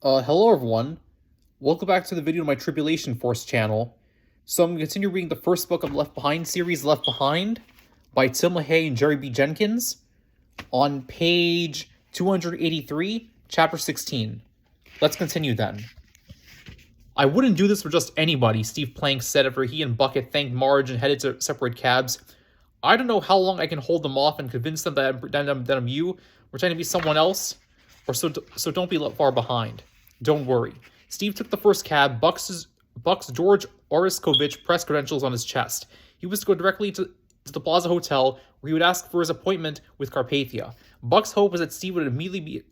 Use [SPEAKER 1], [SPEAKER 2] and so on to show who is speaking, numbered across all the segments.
[SPEAKER 1] Hello everyone. Welcome back to the video on my Tribulation Force channel. So I'm going to continue reading the first book of Left Behind series, Left Behind, by Tim LaHaye and Jerry B. Jenkins, on page 283, chapter 16. Let's continue then. I wouldn't do this for just anybody, Steve Plank said after he and Bucket thanked Marge and headed to separate cabs. I don't know how long I can hold them off and convince them that I'm you, pretending to be someone else, or so don't be far behind. Don't worry. Steve took the first cab. Buck's George Oriskovich press credentials on his chest. He was to go directly to the Plaza Hotel, where he would ask for his appointment with Carpathia. Buck's hope was that Steve would be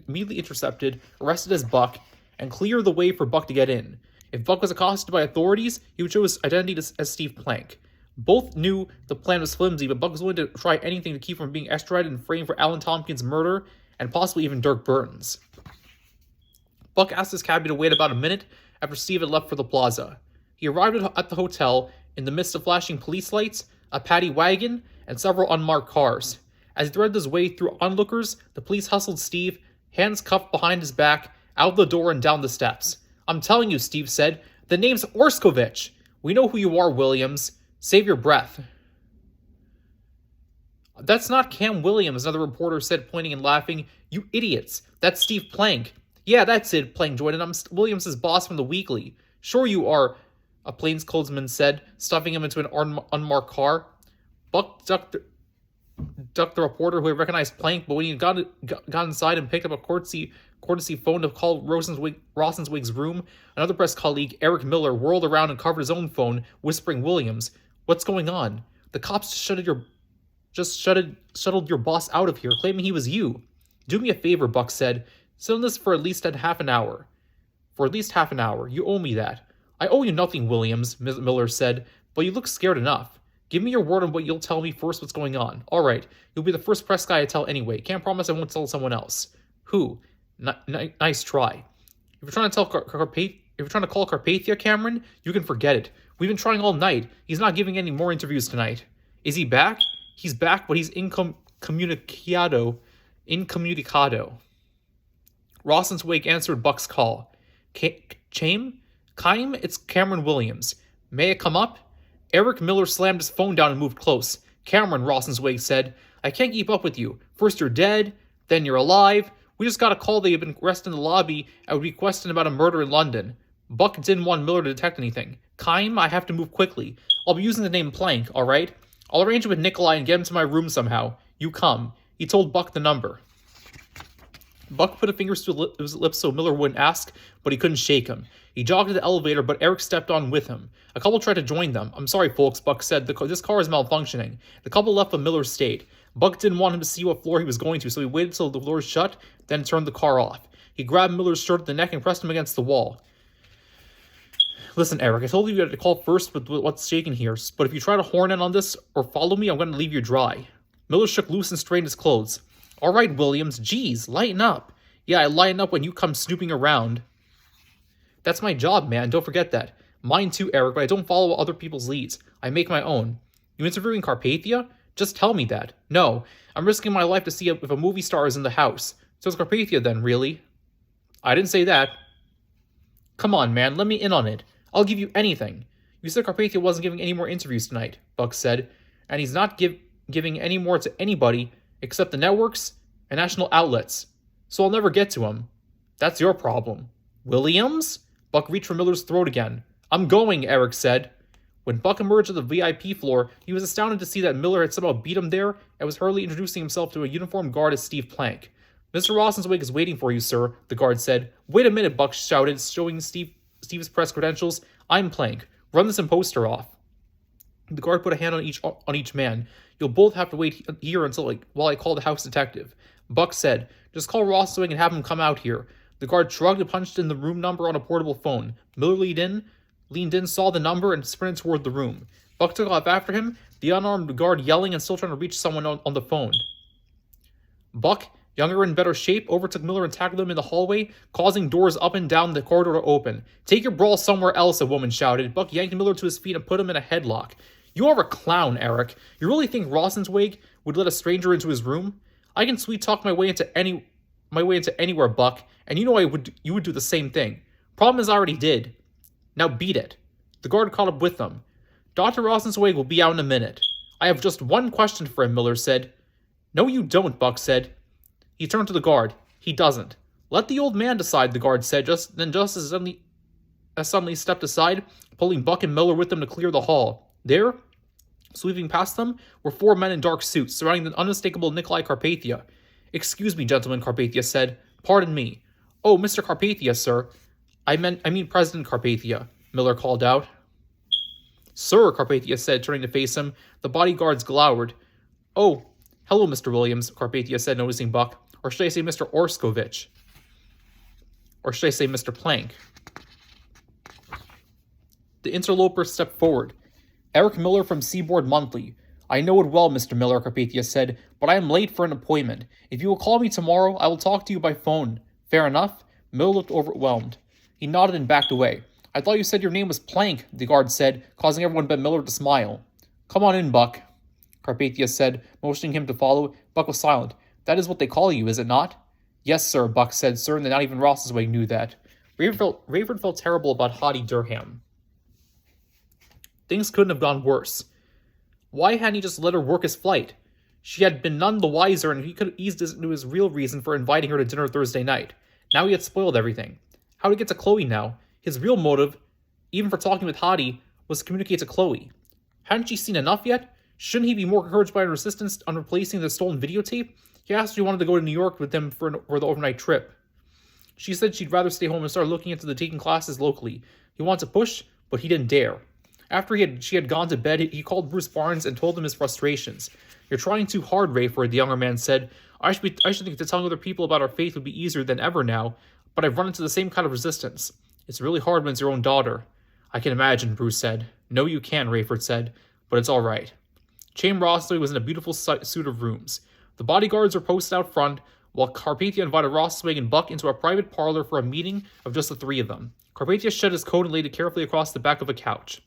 [SPEAKER 1] immediately intercepted, arrested as Buck, and clear the way for Buck to get in. If Buck was accosted by authorities, he would show his identity as Steve Plank. Both knew the plan was flimsy, but Buck was willing to try anything to keep from being extradited and framed for Alan Tompkins' murder, and possibly even Dirk Burton's. Buck asked his cabbie to wait about a minute after Steve had left for the plaza. He arrived at the hotel in the midst of flashing police lights, a paddy wagon, and several unmarked cars. As he threaded his way through onlookers, the police hustled Steve, hands cuffed behind his back, out the door and down the steps. I'm telling you, Steve said, the name's Orskovich. We know who you are, Williams. Save your breath. That's not Cam Williams, another reporter said, pointing and laughing. You idiots. That's Steve Plank. Yeah, that's it, Plank joined in. I'm Williams' boss from the Weekly. Sure you are, a plainclothesman said, stuffing him into an unmarked car. Buck ducked the reporter who had recognized Plank, but when he got inside and picked up a courtesy phone to call Rosenzweig's room, another press colleague, Eric Miller, whirled around and covered his own phone, whispering Williams, "What's going on? The cops shuttled your boss out of here, claiming he was you." Do me a favor, Buck said. Sit on this for at least half an hour. For at least half an hour. You owe me that. I owe you nothing, Williams, Miller said, but you look scared enough. Give me your word on what you'll tell me first what's going on. All right, you'll be the first press guy I tell anyway. Can't promise I won't tell someone else. Who? Nice try. If you're trying to call Carpathia, Cameron, you can forget it. We've been trying all night. He's not giving any more interviews tonight. Is he back? He's back, but he's incommunicado. Rosenzweig answered Buck's call. Chaim? It's Cameron Williams. May I come up? Eric Miller slammed his phone down and moved close. Cameron, Rosenzweig said, I can't keep up with you. First you're dead, then you're alive. We just got a call that you've been arrested in the lobby and would be questioned about a murder in London. Buck didn't want Miller to detect anything. Chaim, I have to move quickly. I'll be using the name Plank, all right? I'll arrange it with Nikolai and get him to my room somehow. You come. He told Buck the number. Buck put a finger to his lips so Miller wouldn't ask, but he couldn't shake him. He jogged to the elevator, but Eric stepped on with him. A couple tried to join them. I'm sorry, folks, Buck said. This car is malfunctioning. The couple left, but Miller stayed. Buck didn't want him to see what floor he was going to, so he waited till the doors shut, then turned the car off. He grabbed Miller's shirt at the neck and pressed him against the wall. Listen, Eric, I told you had to call first with what's shaking here, but if you try to horn in on this or follow me, I'm going to leave you dry. Miller shook loose and straightened his clothes. All right, Williams, geez, lighten up. Yeah, I lighten up when you come snooping around. That's my job, man, don't forget that. Mine too, Eric, but I don't follow other people's leads. I make my own. You interviewing Carpathia? Just tell me that. No, I'm risking my life to see if a movie star is in the house. So it's Carpathia then, really? I didn't say that. Come on, man, let me in on it. I'll give you anything. You said Carpathia wasn't giving any more interviews tonight, Buck said, and he's not giving any more to anybody except the networks and national outlets. So I'll never get to him. That's your problem. Williams? Buck reached for Miller's throat again. I'm going, Eric said. When Buck emerged at the VIP floor, he was astounded to see that Miller had somehow beat him there and was hurriedly introducing himself to a uniformed guard as Steve Plank. Mr. Rosenzweig is waiting for you, sir, the guard said. Wait a minute, Buck shouted, showing Steve's press credentials. I'm Plank. Run this imposter off. The guard put a hand on each man. You'll both have to wait here while I call the house detective. Buck said, just call Rosenzweig and have him come out here. The guard shrugged and punched in the room number on a portable phone. Miller leaned in, saw the number, and sprinted toward the room. Buck took off after him, the unarmed guard yelling and still trying to reach someone on the phone. Buck, younger and in better shape, overtook Miller and tackled him in the hallway, causing doors up and down the corridor to open. Take your brawl somewhere else, a woman shouted. Buck yanked Miller to his feet and put him in a headlock. You are a clown, Eric. You really think Rosenzweig would let a stranger into his room? I can sweet-talk my way into my way into anywhere, Buck, and you know you would do the same thing. Problem is I already did. Now beat it. The guard caught up with them. Dr. Rosenzweig will be out in a minute. I have just one question for him, Miller said. No, you don't, Buck said. He turned to the guard. He doesn't. Let the old man decide, the guard said, just as suddenly stepped aside, pulling Buck and Miller with them to clear the hall. There, sweeping past them, were 4 men in dark suits, surrounding the unmistakable Nikolai Carpathia. Excuse me, gentlemen, Carpathia said. Pardon me. Oh, Mr. Carpathia, sir. I mean President Carpathia, Miller called out. Sir, Carpathia said, turning to face him. The bodyguards glowered. Oh, hello, Mr. Williams, Carpathia said, noticing Buck. Or should I say Mr. Orskovich? Or should I say Mr. Plank? The interloper stepped forward. Eric Miller from Seaboard Monthly. I know it well, Mr. Miller, Carpathia said, but I am late for an appointment. If you will call me tomorrow, I will talk to you by phone. Fair enough? Miller looked overwhelmed. He nodded and backed away. I thought you said your name was Plank, the guard said, causing everyone but Miller to smile. Come on in, Buck, Carpathia said, motioning him to follow. Buck was silent. That is what they call you, is it not? Yes, sir, Buck said, certain that not even Rosenzweig knew that. Rayford felt terrible about Hadi Durham. Things couldn't have gone worse. Why hadn't he just let her work his flight? She had been none the wiser, and he could have eased into his real reason for inviting her to dinner Thursday night. Now he had spoiled everything. How to get to Chloe now? His real motive, even for talking with Hadi, was to communicate to Chloe. Hadn't she seen enough yet? Shouldn't he be more encouraged by her insistence on replacing the stolen videotape? He asked if she wanted to go to New York with them for the overnight trip. She said she'd rather stay home and start looking into the taking classes locally. He wanted to push, but he didn't dare. After she had gone to bed, he called Bruce Barnes and told him his frustrations. You're trying too hard, Rayford, the younger man said. I should think that telling other people about our faith would be easier than ever now, but I've run into the same kind of resistance. It's really hard when it's your own daughter. I can imagine, Bruce said. No, you can't, Rayford said, but it's all right. Chaim Rosenzweig was in a beautiful suite of rooms. The bodyguards were posted out front, while Carpathia invited Rosenzweig and Buck into a private parlor for a meeting of just the three of them. Carpathia shed his coat and laid it carefully across the back of a couch.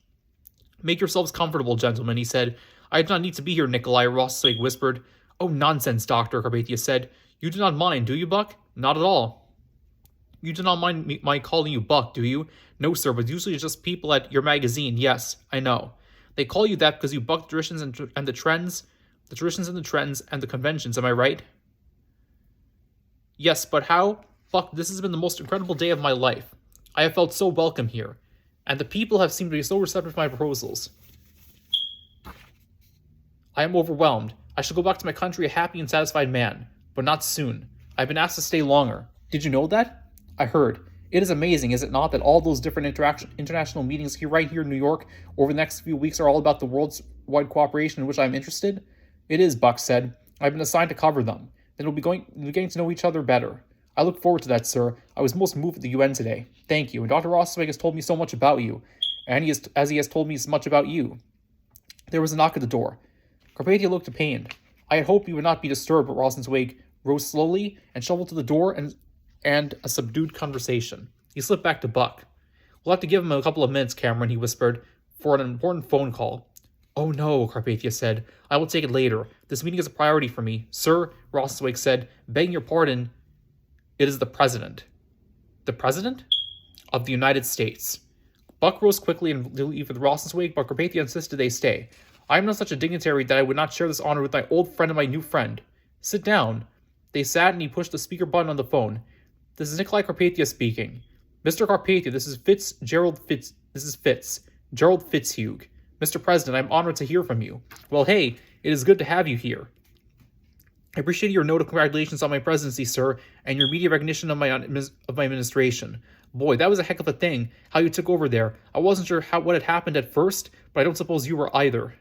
[SPEAKER 1] Make yourselves comfortable, gentlemen, he said. I do not need to be here, Nikolai, Rosenzweig whispered. Oh, nonsense, Doctor, Carpathia said. You do not mind, do you, Buck? Not at all. You do not mind my calling you Buck, do you? No, sir, but usually it's just people at your magazine. Yes, I know. They call you that because you buck the traditions and the trends, the traditions and the trends and the conventions, am I right? Yes, but how? Buck, this has been the most incredible day of my life. I have felt so welcome here, and the people have seemed to be so receptive to my proposals. I am overwhelmed. I shall go back to my country a happy and satisfied man, but not soon. I've been asked to stay longer. Did you know that? I heard. It is amazing, is it not, that all those different international meetings here, right here in New York, over the next few weeks are all about the worldwide cooperation in which I am interested? It is, Buck said. I've been assigned to cover them. Then we'll be getting to know each other better. I look forward to that, sir. I was most moved at the UN today. Thank you. And Dr. Rosenzweig has told me so much about you, and as he has told me so much about you. There was a knock at the door. Carpathia looked pained. I had hoped he would not be disturbed, but Rosenzweig rose slowly and shuffled to the door and a subdued conversation. He slipped back to Buck. We'll have to give him a couple of minutes, Cameron, he whispered, for an important phone call. Oh no, Carpathia said. I will take it later. This meeting is a priority for me. Sir, Rosenzweig said, begging your pardon, it is the President. The President? Of the United States. Buck rose quickly and leave with Rosenzweig, but Carpathia insisted they stay. I am not such a dignitary that I would not share this honor with my old friend and my new friend. Sit down. They sat and he pushed the speaker button on the phone. This is Nikolai Carpathia speaking. Mr. Carpathia, this is Gerald Fitzhugh. Mr. President, I'm honored to hear from you. Well, hey, it is good to have you here. I appreciate your note of congratulations on my presidency, sir, and your media recognition of my administration. Boy, that was a heck of a thing, how you took over there. I wasn't sure what had happened at first, but I don't suppose you were either.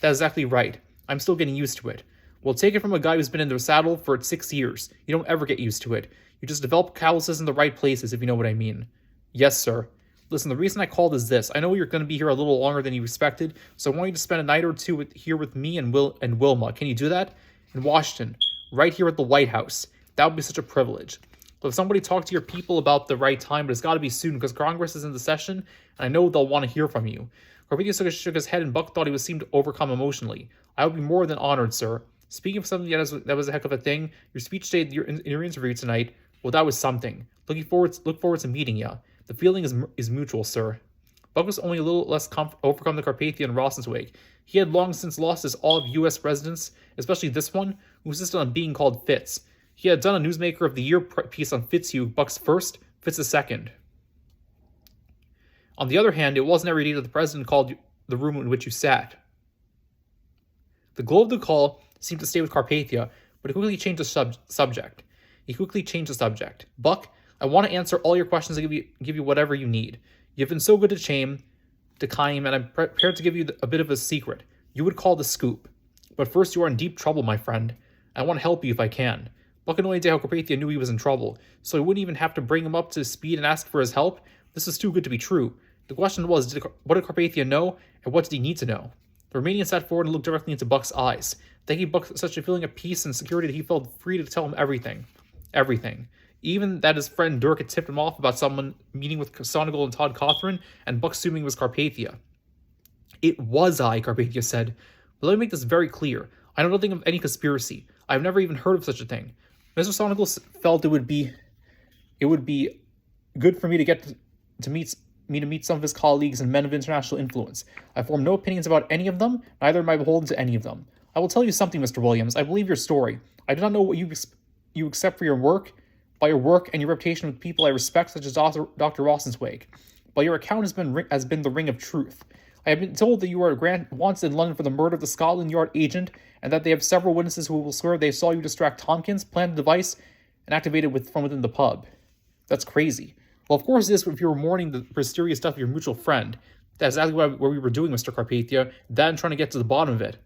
[SPEAKER 1] That's exactly right. I'm still getting used to it. Well, take it from a guy who's been in the saddle for 6 years. You don't ever get used to it. You just develop calluses in the right places, if you know what I mean. Yes, sir. Listen, the reason I called is this. I know you're going to be here a little longer than you expected, so I want you to spend a night or two here with me and Wilma. Can you do that? In Washington, right here at the White House. That would be such a privilege. But if somebody talked to your people about the right time, but it's got to be soon because Congress is in the session, and I know they'll want to hear from you. Carpathia shook his head, and Buck thought he seemed overcome emotionally. I would be more than honored, sir. Speaking of something that was a heck of a thing, your speech today in your interview tonight, well, that was something. Look forward to meeting ya. The feeling is mutual, sir. Buck was only a little less overcome than Carpathia and Rosenzweig. He had long since lost his all of U.S. residents, especially this one, who insisted on being called Fitz. He had done a Newsmaker of the Year piece on Fitzhugh, Buck's first, Fitz's second. On the other hand, it wasn't every day that the president called the room in which you sat. The glow of the call seemed to stay with Carpathia, but he quickly changed the subject. Buck, I want to answer all your questions and give you whatever you need. You've been so good to Chaim, and I'm prepared to give you a bit of a secret. You would call the scoop. But first, you are in deep trouble, my friend. I want to help you if I can. Buck had no idea how Carpathia knew he was in trouble, so he wouldn't even have to bring him up to speed and ask for his help. This is too good to be true. The question was, what did Carpathia know, and what did he need to know? The Romanian sat forward and looked directly into Buck's eyes. They gave Buck such a feeling of peace and security that he felt free to tell him everything. Everything. Even that his friend Dirk had tipped him off about someone meeting with Sonnegal and Todd Cawthron, and Buck assuming it was Carpathia. It was I, Carpathia said. But let me make this very clear. I know nothing of any conspiracy. I have never even heard of such a thing. Mr. Sonnegal felt it would be good for me to get to meet some of his colleagues and men of international influence. I form no opinions about any of them, neither am I beholden to any of them. I will tell you something, Mr. Williams. I believe your story. I do not know what you accept for your work, by your work and your reputation with people I respect, such as Dr. Rosenzweig. But your account has been the ring of truth. I have been told that you are wanted in London for the murder of the Scotland Yard agent, and that they have several witnesses who will swear they saw you distract Tompkins, plant the device, and activate it from within the pub. That's crazy. Well, of course it is if you were mourning the mysterious death of your mutual friend. That's exactly what we were doing, Mr. Carpathia. That and trying to get to the bottom of it.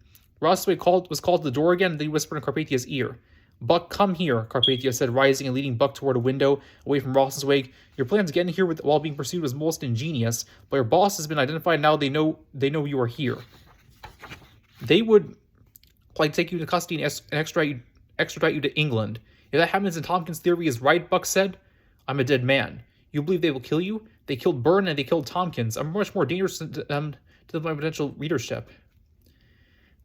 [SPEAKER 1] Rosenzweig was called to the door again, and then he whispered in Carpathia's ear. Buck, come here, Carpathia said, rising and leading Buck toward a window away from Rosenzweig. Your plan to get in here while being pursued was most ingenious, but your boss has been identified. Now they know you are here. They would take you into custody and extradite you to England. If that happens and Tompkins' theory is right, Buck said, I'm a dead man. You believe they will kill you? They killed Byrne and they killed Tompkins. I'm much more dangerous to my potential readership.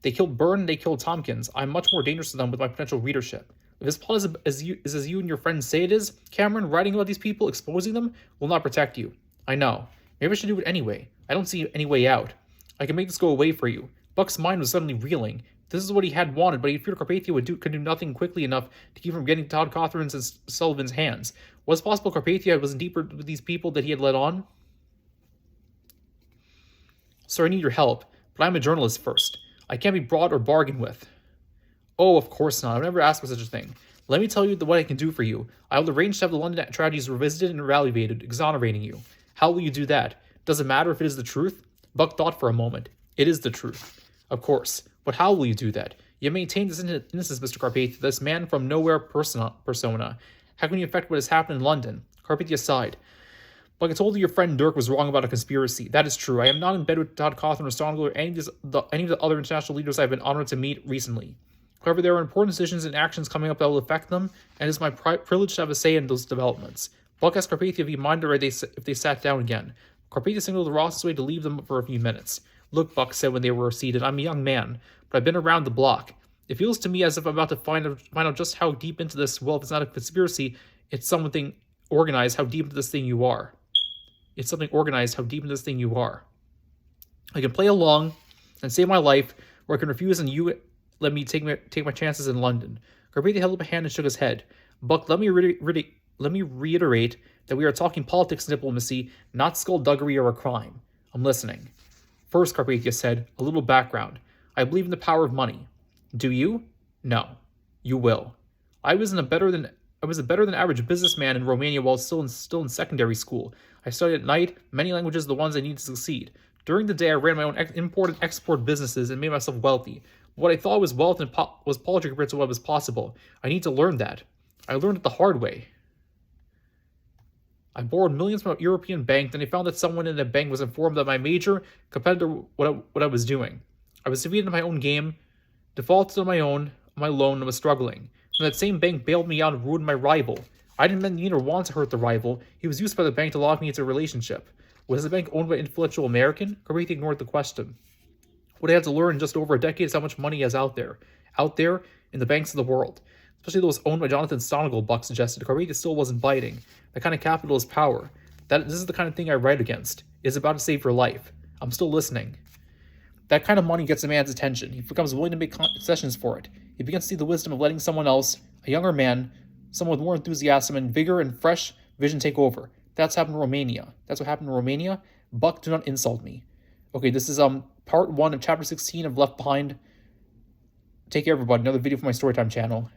[SPEAKER 1] They killed Byrne and they killed Tompkins. I'm much more dangerous to them with my potential readership. If this plot is as you and your friends say it is, Cameron, writing about these people, exposing them, will not protect you. I know. Maybe I should do it anyway. I don't see any way out. I can make this go away for you. Buck's mind was suddenly reeling. This is what he had wanted, but he feared Carpathia could do nothing quickly enough to keep from getting Todd Cawthron's and Sullivan's hands. Was it possible Carpathia was in deeper with these people that he had led on? Sir, I need your help, but I'm a journalist first. I can't be bought or bargained with. Oh, of course not. I've never asked for such a thing. Let me tell you what I can do for you. I will arrange to have the London tragedies revisited and evaluated, exonerating you. How will you do that? Does it matter if it is the truth? Buck thought for a moment. It is the truth. Of course. But how will you do that? You maintain this innocence, Mr. Carpathia, this man from nowhere persona. How can you affect what has happened in London? Carpathia sighed. Like I told you, your friend Dirk was wrong about a conspiracy. That is true. I am not in bed with Todd Cawthron or Sonnegal or any of the other international leaders I have been honored to meet recently. However, there are important decisions and actions coming up that will affect them, and it is my privilege to have a say in those developments. Buck asked Carpathia if he minded if they sat down again. Carpathia signaled to Rosenzweig to leave them for a few minutes. Look, Buck said when they were seated, I'm a young man, but I've been around the block. It feels to me as if I'm about to find out just how deep into this, well, if it's not a conspiracy, it's something organized, how deep into this thing you are. It's something organized, how deep into this thing you are. I can play along and save my life, or I can refuse and you let me take my chances in London. Carpathia held up a hand and shook his head. Buck, let me reiterate that we are talking politics and diplomacy, not skullduggery or a crime. I'm listening. First, Carpathia said, a little background. I believe in the power of money. Do you? No. You will. I was a better than average businessman in Romania while still in secondary school. I studied at night, many languages, the ones I need to succeed. During the day, I ran my own import and export businesses and made myself wealthy. What I thought was wealth was paltry compared to what was possible. I need to learn that. I learned it the hard way. I borrowed millions from a European bank, then I found that someone in the bank was informed that my major competitor what I was doing. I was defeated in my own game, defaulted on my loan, and was struggling. When that same bank bailed me out and ruined my rival. I didn't mean or want to hurt the rival. He was used by the bank to lock me into a relationship. Was the bank owned by an influential American? Carpathia ignored the question. What I had to learn in just over a decade is how much money is out there. out there in the banks of the world, especially those owned by Jonathan Sonigal, Buck suggested. Courageous still wasn't biting. That kind of capital is power. This is the kind of thing I write against. It's about to save your life. I'm still listening. That kind of money gets a man's attention. He becomes willing to make concessions for it. He begins to see the wisdom of letting someone else, a younger man, someone with more enthusiasm and vigor and fresh vision take over. That's happened in Romania. That's what happened in Romania. Buck, do not insult me. Okay, this is part 1 of chapter 16 of Left Behind. Take care, everybody. Another video for my Storytime channel.